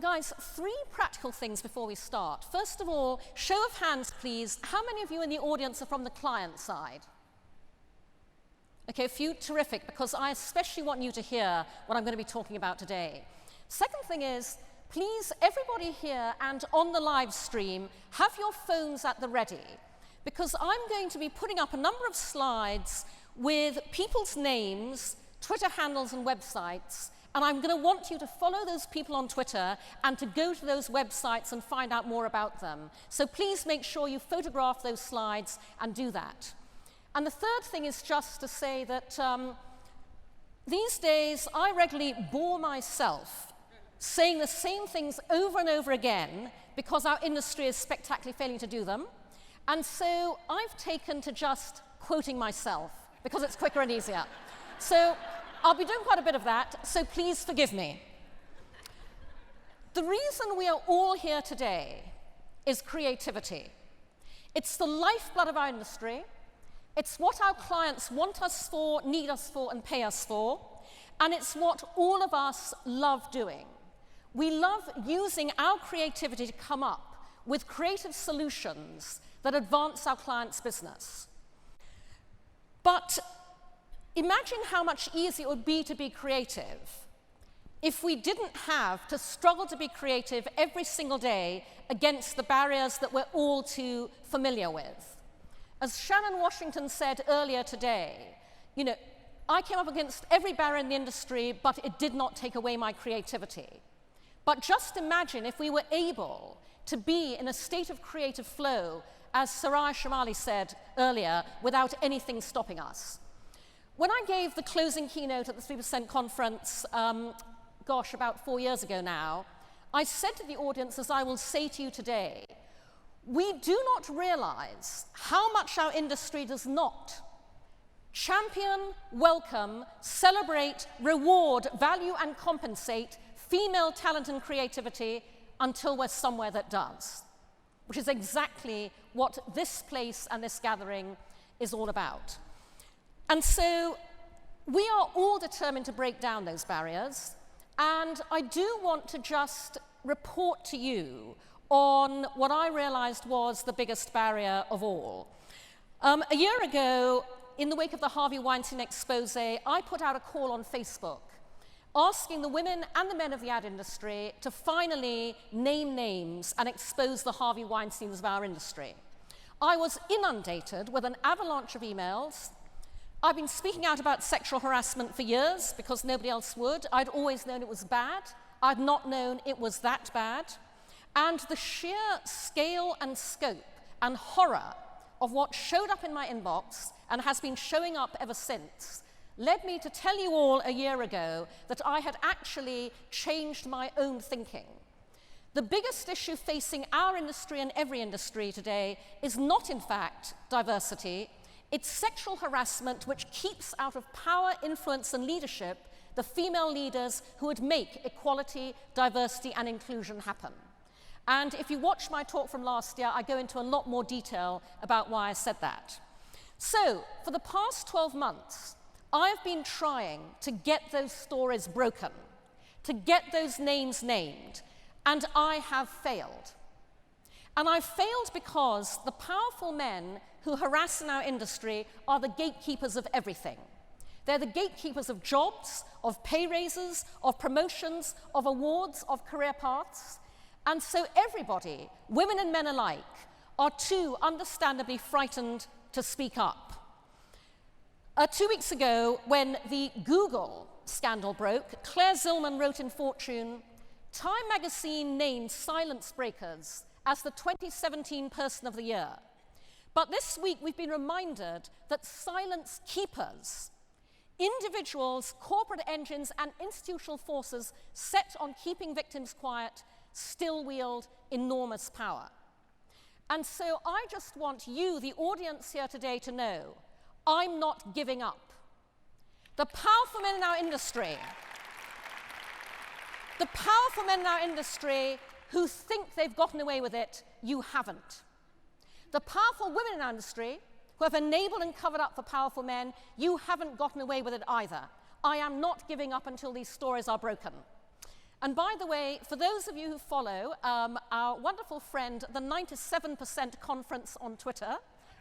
Guys, 3 practical things before we start. First of all, show of hands, please. How many of you in the audience are from the client side? Okay, a few, terrific, because I especially want you to hear what I'm going to be talking about today. Second thing is, please, everybody here and on the live stream, have your phones at the ready, because I'm going to be putting up a number of slides with people's names, Twitter handles and websites, and I'm going to want you to follow those people on Twitter and to go to those websites and find out more about them. So please make sure you photograph those slides and do that. And the third thing is just to say that these days I regularly bore myself saying the same things over and over again because our industry is spectacularly failing to do them. And so I've taken to just quoting myself because it's quicker and easier. So I'll be doing quite a bit of that, so please forgive me. The reason we are all here today is creativity. It's the lifeblood of our industry. It's what our clients want us for, need us for, and pay us for. And it's what all of us love doing. We love using our creativity to come up with creative solutions that advance our clients' business. But imagine how much easier it would be to be creative if we didn't have to struggle to be creative every single day against the barriers that we're all too familiar with. As Shannon Washington said earlier today, you know, I came up against every barrier in the industry, but it did not take away my creativity. But just imagine if we were able to be in a state of creative flow, as Soraya Shamali said earlier, without anything stopping us. When I gave the closing keynote at the 3% conference, about 4 years ago now, I said to the audience, as I will say to you today, we do not realize how much our industry does not champion, welcome, celebrate, reward, value, and compensate female talent and creativity until we're somewhere that does, which is exactly what this place and this gathering is all about. And so we are all determined to break down those barriers, and I do want to just report to you on what I realized was the biggest barrier of all. A year ago, in the wake of the Harvey Weinstein expose, I put out a call on Facebook asking the women and the men of the ad industry to finally name names and expose the Harvey Weinsteins of our industry. I was inundated with an avalanche of emails. I've been speaking out about sexual harassment for years because nobody else would. I'd always known it was bad. I'd not known it was that bad. And the sheer scale and scope and horror of what showed up in my inbox and has been showing up ever since led me to tell you all a year ago that I had actually changed my own thinking. The biggest issue facing our industry and every industry today is not, in fact, diversity. It's sexual harassment, which keeps out of power, influence, and leadership the female leaders who would make equality, diversity, and inclusion happen. And if you watch my talk from last year, I go into a lot more detail about why I said that. So, for the past 12 months, I've been trying to get those stories broken, to get those names named, and I have failed. And I've failed because the powerful men who harass in our industry are the gatekeepers of everything. They're the gatekeepers of jobs, of pay raises, of promotions, of awards, of career paths. And so everybody, women and men alike, are too understandably frightened to speak up. 2 weeks ago, when the Google scandal broke, Claire Zillman wrote in Fortune, Time magazine named Silence Breakers as the 2017 Person of the Year. But this week, we've been reminded that silence keepers, individuals, corporate engines, and institutional forces set on keeping victims quiet, still wield enormous power. And so I just want you, the audience here today, to know I'm not giving up. The powerful men in our industry, who think they've gotten away with it, you haven't. The powerful women in our industry who have enabled and covered up for powerful men, you haven't gotten away with it either. I am not giving up until these stories are broken. And by the way, for those of you who follow our wonderful friend, the 97% conference on Twitter,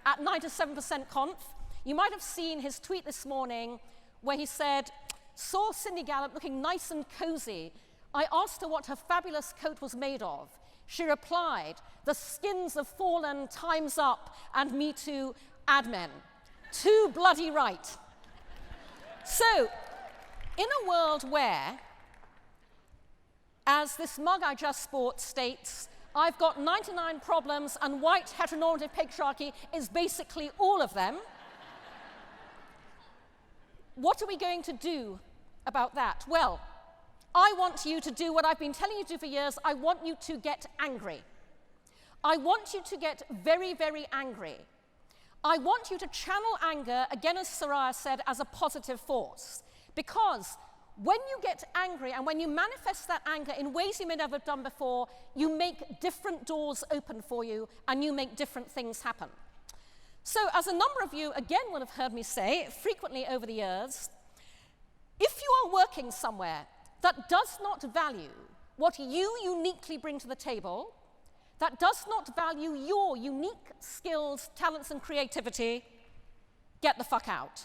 at 97% conf, you might have seen his tweet this morning where he said, saw Cindy Gallop looking nice and cozy. I asked her what her fabulous coat was made of. She replied, the skins of fallen, Time's Up, and Me Too admin. Too bloody right. So, in a world where, as this mug I just bought states, I've got 99 problems and white heteronormative patriarchy is basically all of them, what are we going to do about that? Well, I want you to do what I've been telling you to do for years. I want you to get angry. I want you to get very, very angry. I want you to channel anger, again as Soraya said, as a positive force. Because when you get angry and when you manifest that anger in ways you may never have done before, you make different doors open for you and you make different things happen. So as a number of you, again, will have heard me say frequently over the years, if you are working somewhere that does not value what you uniquely bring to the table, that does not value your unique skills, talents, and creativity, get the fuck out.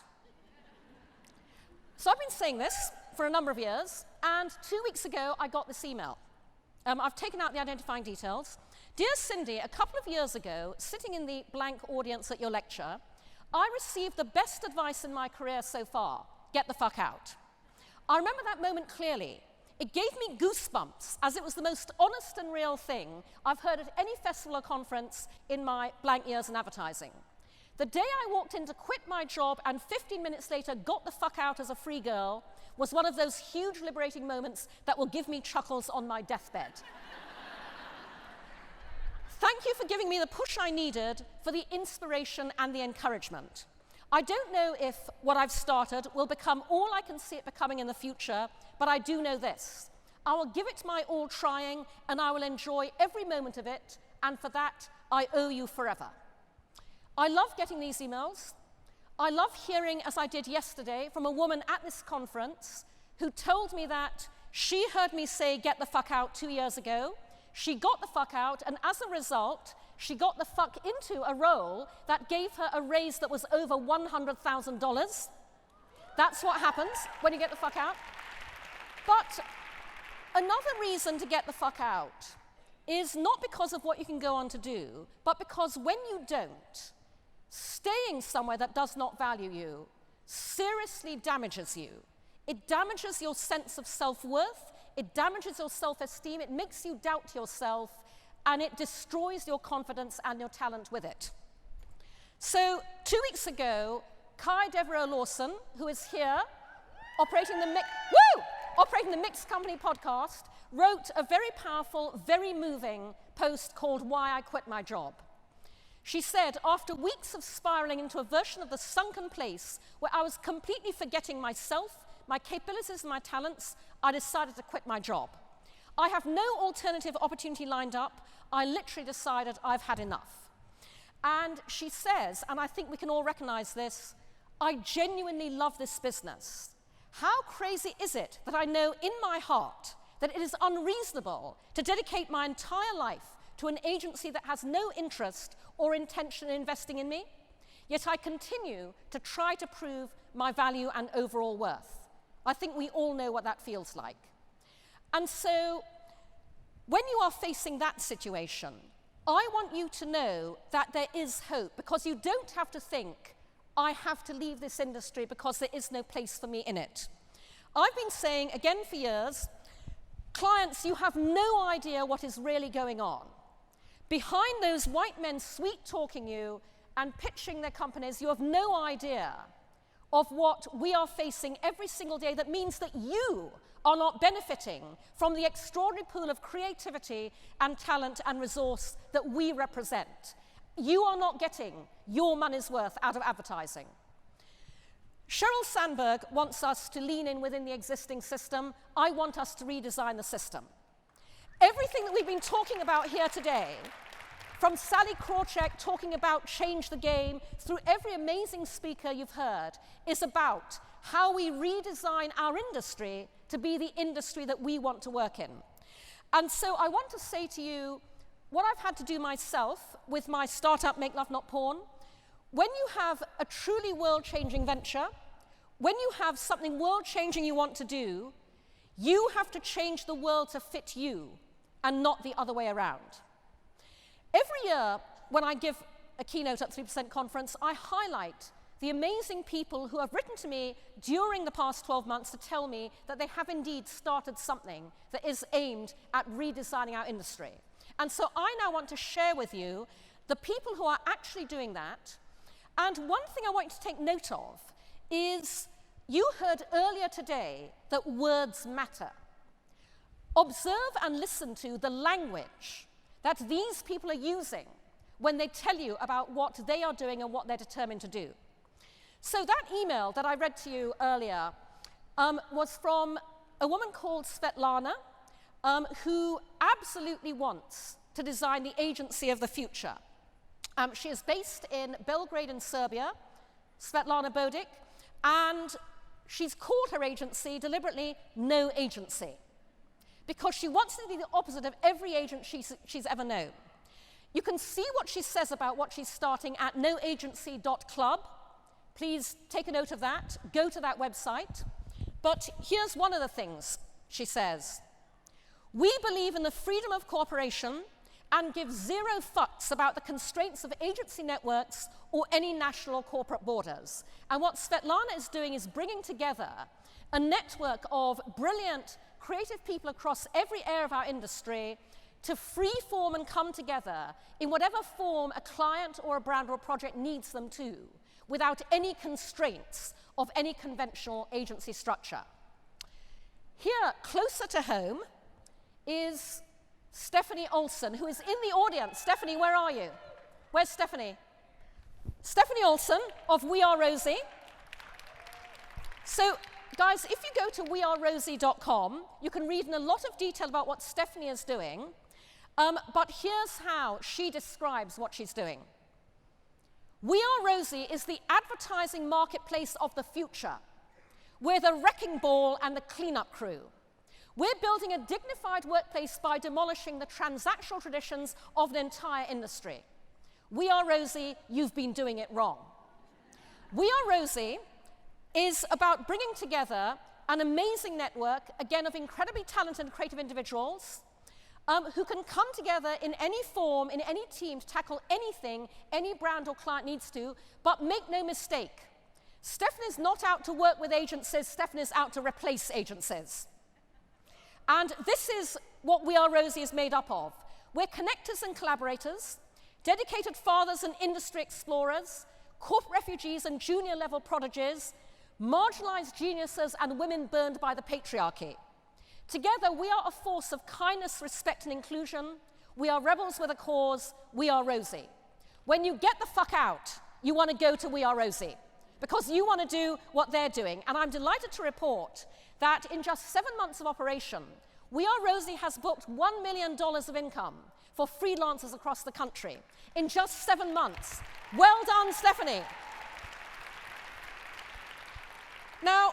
So I've been saying this for a number of years, and 2 weeks ago, I got this email. I've taken out the identifying details. Dear Cindy, a couple of years ago, sitting in the blank audience at your lecture, I received the best advice in my career so far, get the fuck out. I remember that moment clearly. It gave me goosebumps, as it was the most honest and real thing I've heard at any festival or conference in my blank years in advertising. The day I walked in to quit my job and 15 minutes later got the fuck out as a free girl was one of those huge liberating moments that will give me chuckles on my deathbed. Thank you for giving me the push I needed for the inspiration and the encouragement. I don't know if what I've started will become all I can see it becoming in the future, but I do know this. I will give it my all trying, and I will enjoy every moment of it, and for that, I owe you forever. I love getting these emails. I love hearing, as I did yesterday, from a woman at this conference who told me that she heard me say, get the fuck out 2 years ago. She got the fuck out, and as a result, she got the fuck into a role that gave her a raise that was over $100,000. That's what happens when you get the fuck out. But another reason to get the fuck out is not because of what you can go on to do, but because when you don't, staying somewhere that does not value you seriously damages you. It damages your sense of self-worth, it damages your self-esteem, it makes you doubt yourself, and it destroys your confidence and your talent with it. So 2 weeks ago, Kai Devereux Lawson, who is here, operating the Mixed Company podcast, wrote a very powerful, very moving post called Why I Quit My Job. She said, after weeks of spiraling into a version of the sunken place where I was completely forgetting myself, my capabilities and my talents, I decided to quit my job. I have no alternative opportunity lined up. I literally decided I've had enough. And she says, and I think we can all recognize this, I genuinely love this business. How crazy is it that I know in my heart that it is unreasonable to dedicate my entire life to an agency that has no interest or intention in investing in me? Yet I continue to try to prove my value and overall worth. I think we all know what that feels like. And so, when you are facing that situation, I want you to know that there is hope, because you don't have to think, I have to leave this industry because there is no place for me in it. I've been saying, again for years, clients, you have no idea what is really going on. Behind those white men sweet-talking you and pitching their companies, you have no idea of what we are facing every single day that means that you are not benefiting from the extraordinary pool of creativity and talent and resource that we represent. You are not getting your money's worth out of advertising. Sheryl Sandberg wants us to lean in within the existing system. I want us to redesign the system. Everything that we've been talking about here today, from Sally Krawcheck talking about change the game, through every amazing speaker you've heard, is about how we redesign our industry to be the industry that we want to work in. And so I want to say to you, what I've had to do myself with my startup, Make Love Not Porn, when you have a truly world-changing venture, when you have something world-changing you want to do, you have to change the world to fit you and not the other way around. Every year, when I give a keynote at the 3% conference, I highlight the amazing people who have written to me during the past 12 months to tell me that they have indeed started something that is aimed at redesigning our industry. And so I now want to share with you the people who are actually doing that. And one thing I want you to take note of is you heard earlier today that words matter. Observe and listen to the language that these people are using when they tell you about what they are doing and what they're determined to do. So that email that I read to you earlier was from a woman called Svetlana, who absolutely wants to design the agency of the future. She is based in Belgrade in Serbia, Svetlana Bodic, and she's called her agency deliberately No Agency, because she wants to be the opposite of every agent she's ever known. You can see what she says about what she's starting at noagency.club. Please take a note of that. Go to that website. But here's one of the things she says. We believe in the freedom of cooperation and give zero fucks about the constraints of agency networks or any national or corporate borders. And what Svetlana is doing is bringing together a network of brilliant, creative people across every area of our industry to free form and come together in whatever form a client or a brand or a project needs them to, without any constraints of any conventional agency structure. Here, closer to home, is Stephanie Olson, who is in the audience. Stephanie, where are you? Where's Stephanie? Stephanie Olson of We Are Rosie. So, guys, if you go to wearerosie.com, you can read in a lot of detail about what Stephanie is doing, but here's how she describes what she's doing. We Are Rosie is the advertising marketplace of the future. We're the wrecking ball and the cleanup crew. We're building a dignified workplace by demolishing the transactional traditions of an entire industry. We Are Rosie, you've been doing it wrong. We Are Rosie is about bringing together an amazing network, again, of incredibly talented and creative individuals who can come together in any form, in any team, to tackle anything any brand or client needs to, but make no mistake, Stephanie's not out to work with agencies, Stephanie's out to replace agencies. And this is what We Are Rosie is made up of. We're connectors and collaborators, dedicated fathers and industry explorers, corporate refugees and junior-level prodigies, marginalized geniuses and women burned by the patriarchy. Together, we are a force of kindness, respect, and inclusion. We are rebels with a cause. We are Rosie. When you get the fuck out, you want to go to We Are Rosie, because you want to do what they're doing. And I'm delighted to report that in just 7 months of operation, We Are Rosie has booked $1 million of income for freelancers across the country in just 7 months. Well done, Stephanie. Now,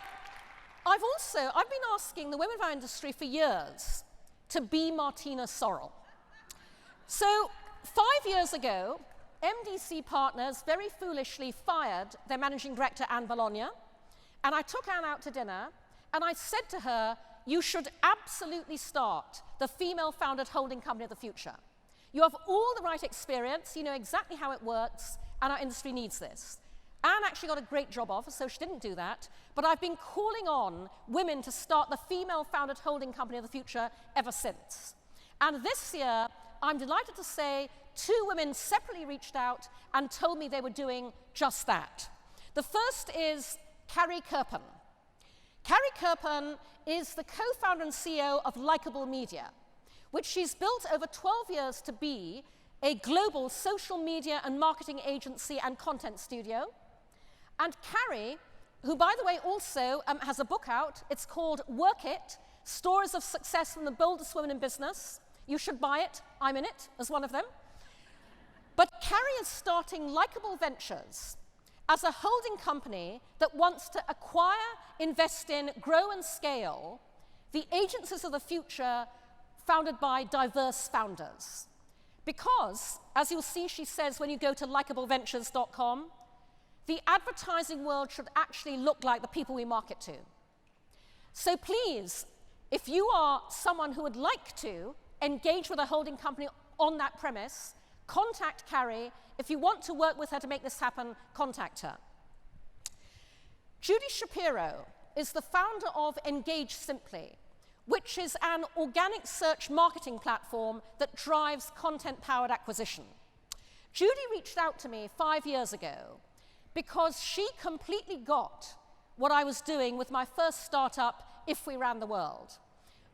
I've been asking the women of our industry for years to be Martina Sorrell. So 5 years ago, MDC Partners very foolishly fired their managing director, Anne Bologna, and I took Anne out to dinner, and I said to her, you should absolutely start the female-founded holding company of the future. You have all the right experience, you know exactly how it works, and our industry needs this. Anne actually got a great job offer, so she didn't do that, but I've been calling on women to start the female-founded holding company of the future ever since. And this year, I'm delighted to say 2 women separately reached out and told me they were doing just that. The first is Carrie Kirpen. Carrie Kirpen is the co-founder and CEO of Likeable Media, which she's built over 12 years to be a global social media and marketing agency and content studio. And Carrie, who, by the way, also has a book out. It's called Work It, Stories of Success from the Boldest Women in Business. You should buy it. I'm in it as one of them. But Carrie is starting Likeable Ventures as a holding company that wants to acquire, invest in, grow and scale the agencies of the future founded by diverse founders. Because, as you'll see, she says when you go to likeableventures.com, the advertising world should actually look like the people we market to. So please, if you are someone who would like to engage with a holding company on that premise, contact Carrie. If you want to work with her to make this happen, contact her. Judy Shapiro is the founder of Engage Simply, which is an organic search marketing platform that drives content-powered acquisition. Judy reached out to me 5 years ago because she completely got what I was doing with my first startup, If We Ran the World,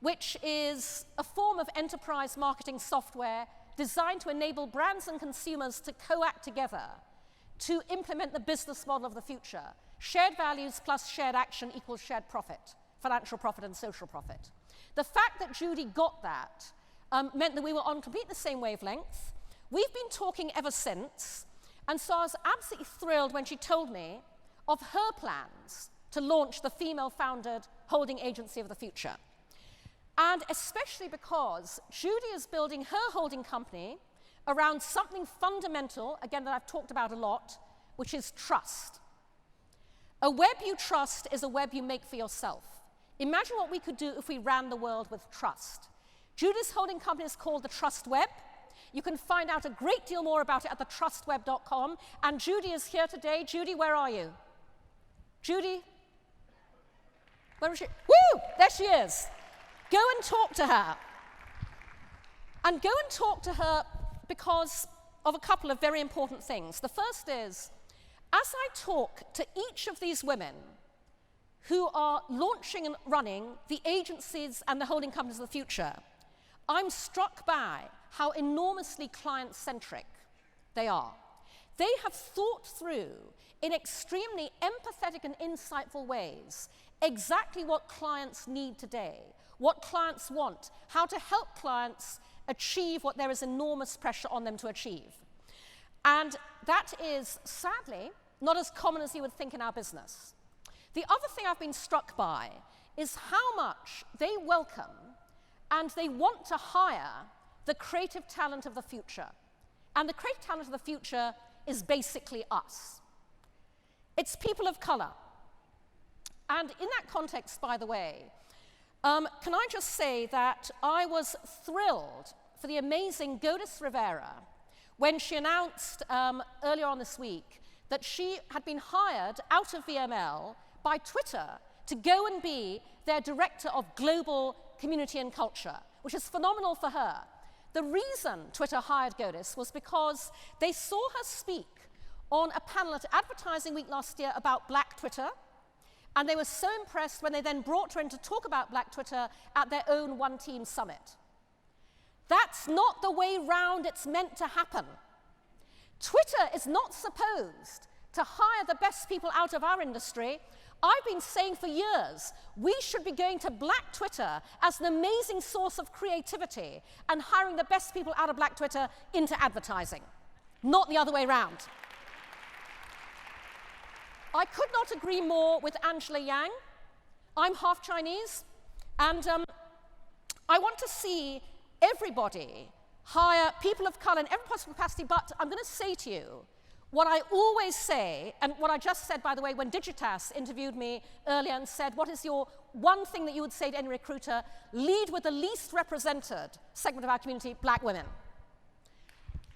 which is a form of enterprise marketing software designed to enable brands and consumers to co-act together to implement the business model of the future. Shared values plus shared action equals shared profit, financial profit and social profit. The fact that Judy got that meant that we were on completely the same wavelength. We've been talking ever since, and so I was absolutely thrilled when she told me of her plans to launch the female-founded holding agency of the future. And especially because Judy is building her holding company around something fundamental, again, that I've talked about a lot, which is trust. A web you trust is a web you make for yourself. Imagine what we could do if we ran the world with trust. Judy's holding company is called the Trust Web. You can find out a great deal more about it at thetrustweb.com. And Judy is here today. Judy, where are you? Judy? Where is she? Woo! There she is. Go and talk to her. And go and talk to her because of a couple of very important things. The first is, as I talk to each of these women who are launching and running the agencies and the holding companies of the future, I'm struck by how enormously client-centric they are. They have thought through, in extremely empathetic and insightful ways, exactly what clients need today, what clients want, how to help clients achieve what there is enormous pressure on them to achieve. And that is, sadly, not as common as you would think in our business. The other thing I've been struck by is how much they welcome and they want to hire the creative talent of the future. And the creative talent of the future is basically us. It's people of color. And in that context, by the way, can I just say that I was thrilled for the amazing Godis Rivera when she announced earlier on this week that she had been hired out of VML by Twitter to go and be their director of global community and culture, which is phenomenal for her. The reason Twitter hired Godis was because they saw her speak on a panel at Advertising Week last year about Black Twitter, and they were so impressed when they then brought her in to talk about Black Twitter at their own One Team Summit. That's not the way round it's meant to happen. Twitter is not supposed to hire the best people out of our industry. I've been saying for years, we should be going to Black Twitter as an amazing source of creativity and hiring the best people out of Black Twitter into advertising, not the other way around. I could not agree more with Angela Yang. I'm half Chinese, and I want to see everybody hire people of color in every possible capacity, but I'm going to say to you what I always say, and what I just said, by the way, when Digitas interviewed me earlier and said, what is your one thing that you would say to any recruiter? Lead with the least represented segment of our community, Black women.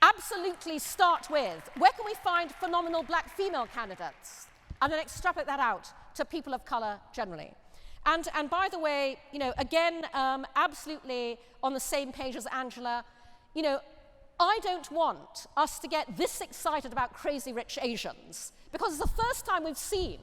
Absolutely start with, where can we find phenomenal Black female candidates? And then extrapolate that out to people of color generally. And by the way, you know, again, absolutely on the same page as Angela, you know, I don't want us to get this excited about Crazy Rich Asians, because it's the first time we've seen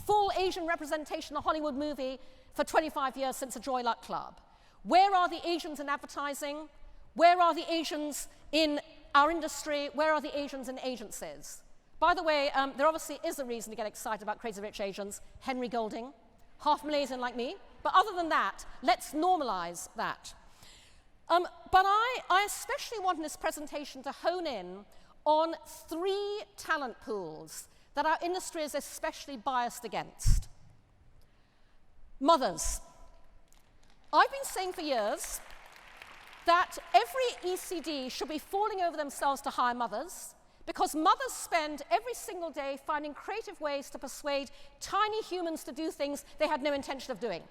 full Asian representation in a Hollywood movie for 25 years since the Joy Luck Club. Where are the Asians in advertising? Where are the Asians in our industry? Where are the Asians in agencies? By the way, there obviously is a reason to get excited about Crazy Rich Asians. Henry Golding, half Malaysian like me. But other than that, let's normalize that. But I especially want in this presentation to hone in on 3 talent pools that our industry is especially biased against. Mothers. I've been saying for years that every ECD should be falling over themselves to hire mothers, because mothers spend every single day finding creative ways to persuade tiny humans to do things they had no intention of doing.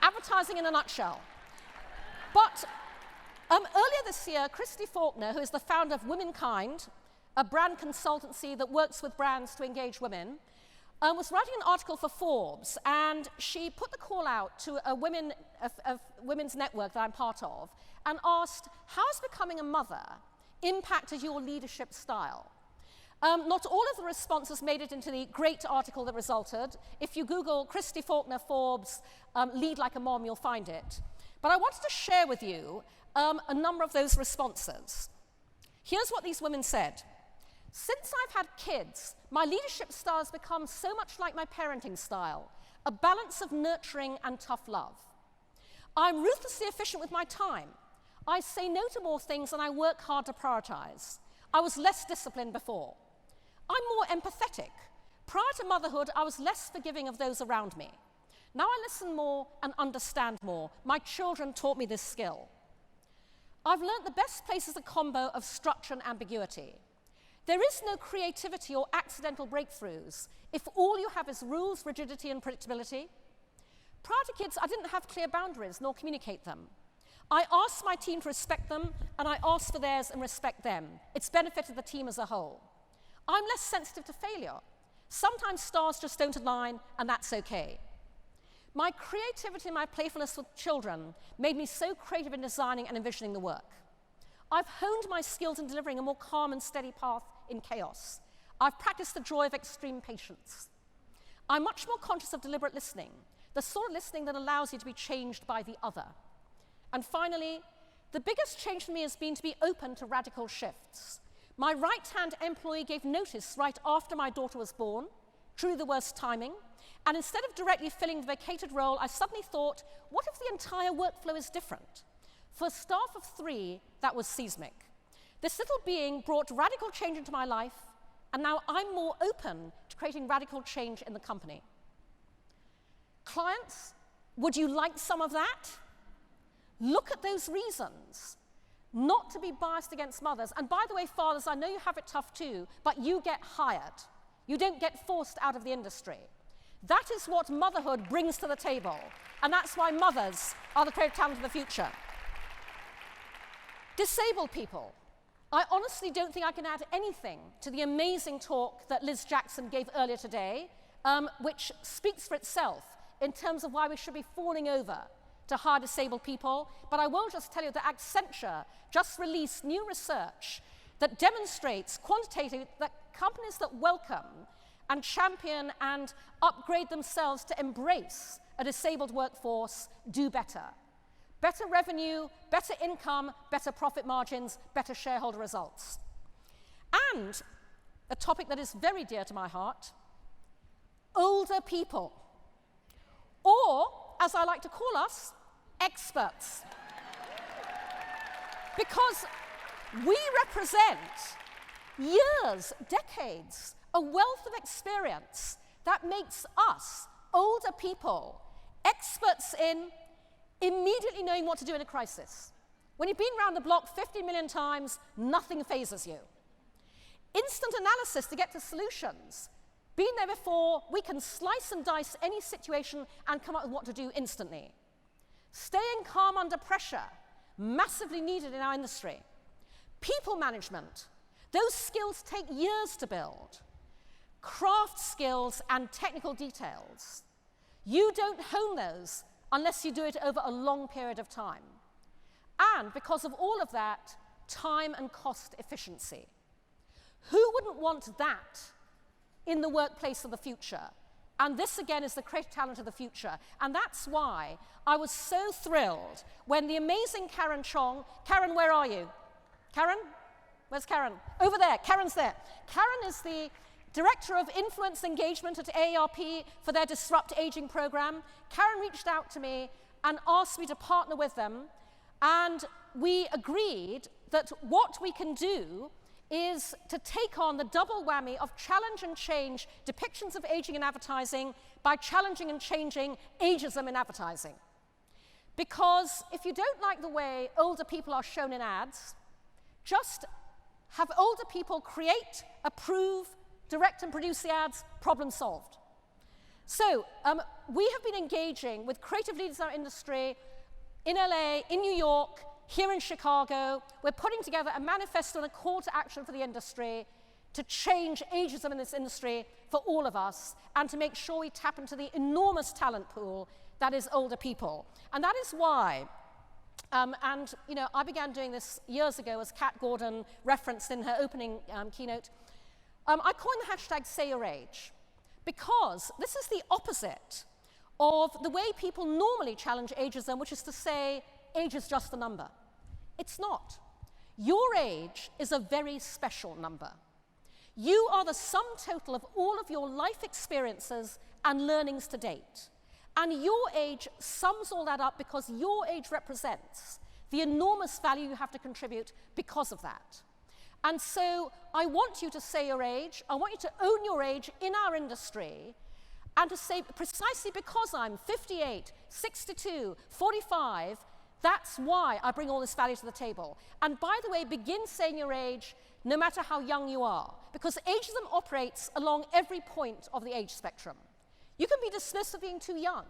Advertising in a nutshell. But earlier this year, Christy Faulkner, who is the founder of Womankind, a brand consultancy that works with brands to engage women, was writing an article for Forbes, and she put the call out to a women's network that I'm part of, and asked, how has becoming a mother impacted your leadership style? Not all of the responses made it into the great article that resulted. If you Google Christy Faulkner Forbes lead like a mom, you'll find it. But I wanted to share with you a number of those responses. Here's what these women said. Since I've had kids, my leadership style has become so much like my parenting style, a balance of nurturing and tough love. I'm ruthlessly efficient with my time. I say no to more things and I work hard to prioritize. I was less disciplined before. I'm more empathetic. Prior to motherhood, I was less forgiving of those around me. Now I listen more and understand more. My children taught me this skill. I've learned the best place is a combo of structure and ambiguity. There is no creativity or accidental breakthroughs if all you have is rules, rigidity, and predictability. Prior to kids, I didn't have clear boundaries nor communicate them. I asked my team to respect them, and I asked for theirs and respect them. It's benefited the team as a whole. I'm less sensitive to failure. Sometimes stars just don't align, and that's okay. My creativity and my playfulness with children made me so creative in designing and envisioning the work. I've honed my skills in delivering a more calm and steady path in chaos. I've practiced the joy of extreme patience. I'm much more conscious of deliberate listening, the sort of listening that allows you to be changed by the other. And finally, the biggest change for me has been to be open to radical shifts. My right-hand employee gave notice right after my daughter was born, truly the worst timing, and instead of directly filling the vacated role, I suddenly thought, what if the entire workflow is different? For a staff of 3, that was seismic. This little being brought radical change into my life, and now I'm more open to creating radical change in the company. Clients, would you like some of that? Look at those reasons. Not to be biased against mothers. And by the way, fathers, I know you have it tough too, but you get hired. You don't get forced out of the industry. That is what motherhood brings to the table. And that's why mothers are the creative talent of the future. Disabled people. I honestly don't think I can add anything to the amazing talk that Liz Jackson gave earlier today, which speaks for itself in terms of why we should be falling over to hire disabled people. But I will just tell you that Accenture just released new research that demonstrates quantitatively that companies that welcome and champion and upgrade themselves to embrace a disabled workforce do better. Better revenue, better income, better profit margins, better shareholder results. And a topic that is very dear to my heart, older people. Or, as I like to call us, experts. Because we represent years, decades, a wealth of experience that makes us, older people, experts in immediately knowing what to do in a crisis. When you've been around the block 50 million times, nothing phases you. Instant analysis to get to solutions. Been there before, we can slice and dice any situation and come up with what to do instantly. Staying calm under pressure, massively needed in our industry. People management, those skills take years to build. Craft skills and technical details. You don't hone those unless you do it over a long period of time. And because of all of that, time and cost efficiency. Who wouldn't want that in the workplace of the future? And this, again, is the creative talent of the future. And that's why I was so thrilled when the amazing Karen Chong, Karen, where are you? Karen? Where's Karen? Over there. Karen's there. Karen is the Director of Influence Engagement at AARP for their Disrupt Aging program. Karen reached out to me and asked me to partner with them. And we agreed that what we can do is to take on the double whammy of challenge and change depictions of aging in advertising by challenging and changing ageism in advertising. Because if you don't like the way older people are shown in ads, just have older people create, approve, direct and produce the ads, problem solved. So we have been engaging with creative leaders in our industry in LA, in New York, here in Chicago. We're putting together a manifesto and a call to action for the industry to change ageism in this industry for all of us and to make sure we tap into the enormous talent pool that is older people. And that is why, and you know, I began doing this years ago, as Kat Gordon referenced in her opening keynote. I coined the hashtag #SayYourAge because this is the opposite of the way people normally challenge ageism, which is to say, age is just a number. It's not. Your age is a very special number. You are the sum total of all of your life experiences and learnings to date. And your age sums all that up because your age represents the enormous value you have to contribute because of that. And so I want you to say your age, I want you to own your age in our industry, and to say precisely because I'm 58, 62, 45, that's why I bring all this value to the table. And by the way, begin saying your age no matter how young you are, because ageism operates along every point of the age spectrum. You can be dismissed for being too young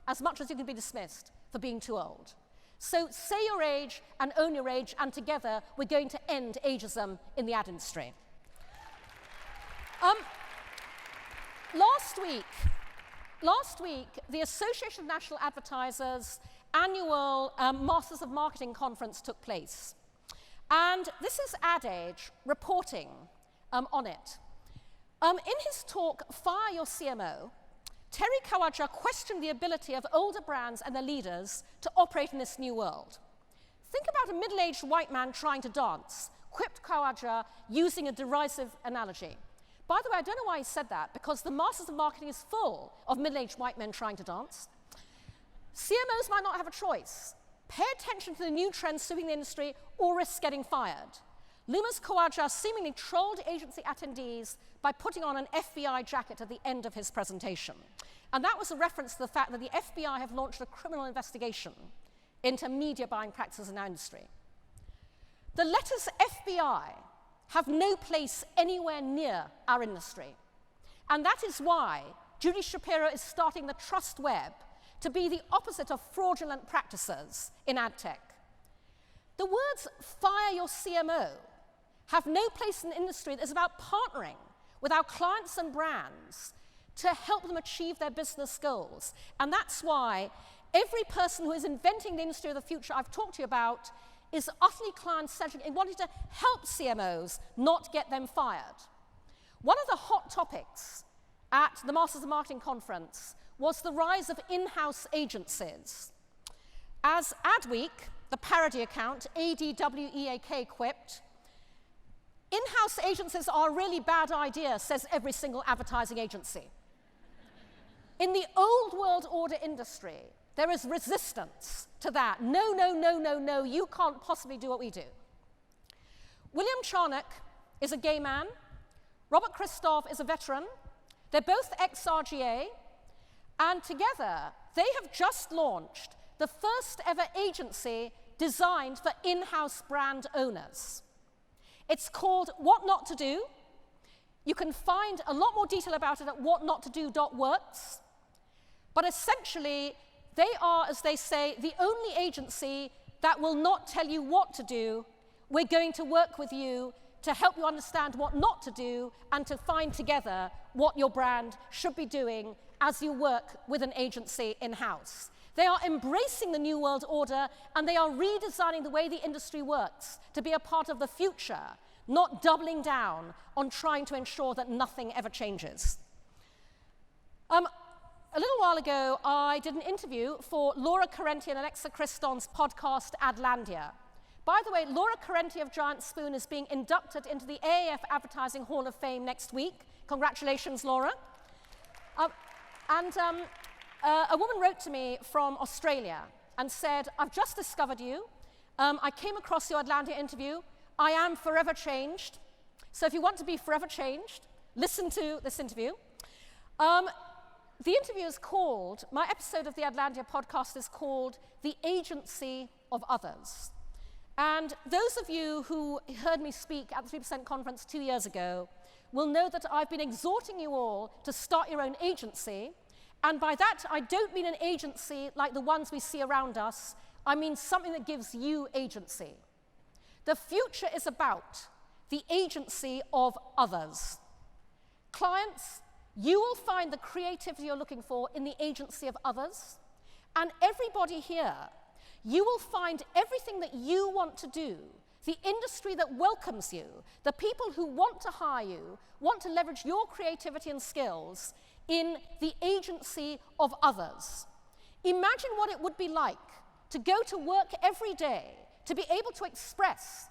as much as you can be dismissed for being too old. So say your age and own your age, and together we're going to end ageism in the ad industry. Last week, the Association of National Advertisers' annual Masters of Marketing conference took place. And this is Ad Age reporting on it. In his talk, Fire Your CMO, Terry Kawaja questioned the ability of older brands and their leaders to operate in this new world. Think about a middle-aged white man trying to dance, quipped Kawaja using a derisive analogy. By the way, I don't know why he said that, because the Masters of Marketing is full of middle-aged white men trying to dance. CMOs might not have a choice. Pay attention to the new trends sweeping the industry or risk getting fired. Luma's Kawaja seemingly trolled agency attendees by putting on an FBI jacket at the end of his presentation. And that was a reference to the fact that the FBI have launched a criminal investigation into media buying practices in our industry. The letters FBI have no place anywhere near our industry. And that is why Judy Shapiro is starting the Trust Web to be the opposite of fraudulent practices in ad tech. The words fire your CMO have no place in the industry that is about partnering with our clients and brands to help them achieve their business goals. And that's why every person who is inventing the industry of the future I've talked to you about is utterly client-centric and wanting to help CMOs not get them fired. One of the hot topics at the Masters of Marketing conference was the rise of in-house agencies. As Adweek, the parody account, ADWEAK, quipped, in-house agencies are a really bad idea, says every single advertising agency. In the old world order industry, there is resistance to that. No, no, no, no, no, you can't possibly do what we do. William Charnock is a gay man. Robert Christoph is a veteran. They're both ex-RGA. And together, they have just launched the first ever agency designed for in-house brand owners. It's called What Not to Do. You can find a lot more detail about it at whatnottodo.works. But essentially, they are, as they say, the only agency that will not tell you what to do. We're going to work with you to help you understand what not to do and to find together what your brand should be doing as you work with an agency in-house. They are embracing the new world order, and they are redesigning the way the industry works to be a part of the future, not doubling down on trying to ensure that nothing ever changes. A little while ago, I did an interview for Laura Carenti and Alexa Christon's podcast, Adlandia. By the way, Laura Carenti of Giant Spoon is being inducted into the AAF Advertising Hall of Fame next week. Congratulations, Laura. A woman wrote to me from Australia and said, I've just discovered you. I came across your Adlandia interview. I am forever changed. So if you want to be forever changed, listen to this interview. The interview is called, my episode of the Atlantia podcast is called The Agency of Others. And those of you who heard me speak at the 3% conference 2 years ago will know that I've been exhorting you all to start your own agency. And by that, I don't mean an agency like the ones we see around us. I mean something that gives you agency. The future is about the agency of others. Clients, you will find the creativity you're looking for in the agency of others. And everybody here, you will find everything that you want to do, the industry that welcomes you, the people who want to hire you, want to leverage your creativity and skills in the agency of others. Imagine what it would be like to go to work every day, to be able to express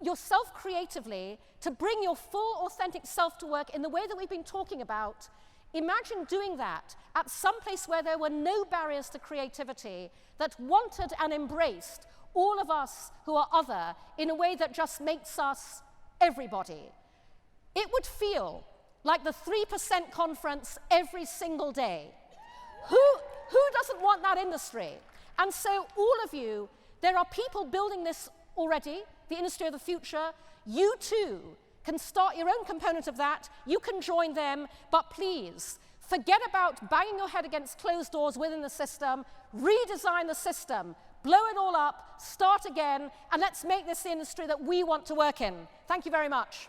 yourself creatively, to bring your full, authentic self to work in the way that we've been talking about. Imagine doing that at some place where there were no barriers to creativity, that wanted and embraced all of us who are other in a way that just makes us everybody. It would feel like the 3% conference every single day. Who doesn't want that industry? And so all of you, there are people building this already, the industry of the future. You too can start your own component of that. You can join them, but please, forget about banging your head against closed doors within the system. Redesign the system. Blow it all up, start again, and let's make this the industry that we want to work in. Thank you very much.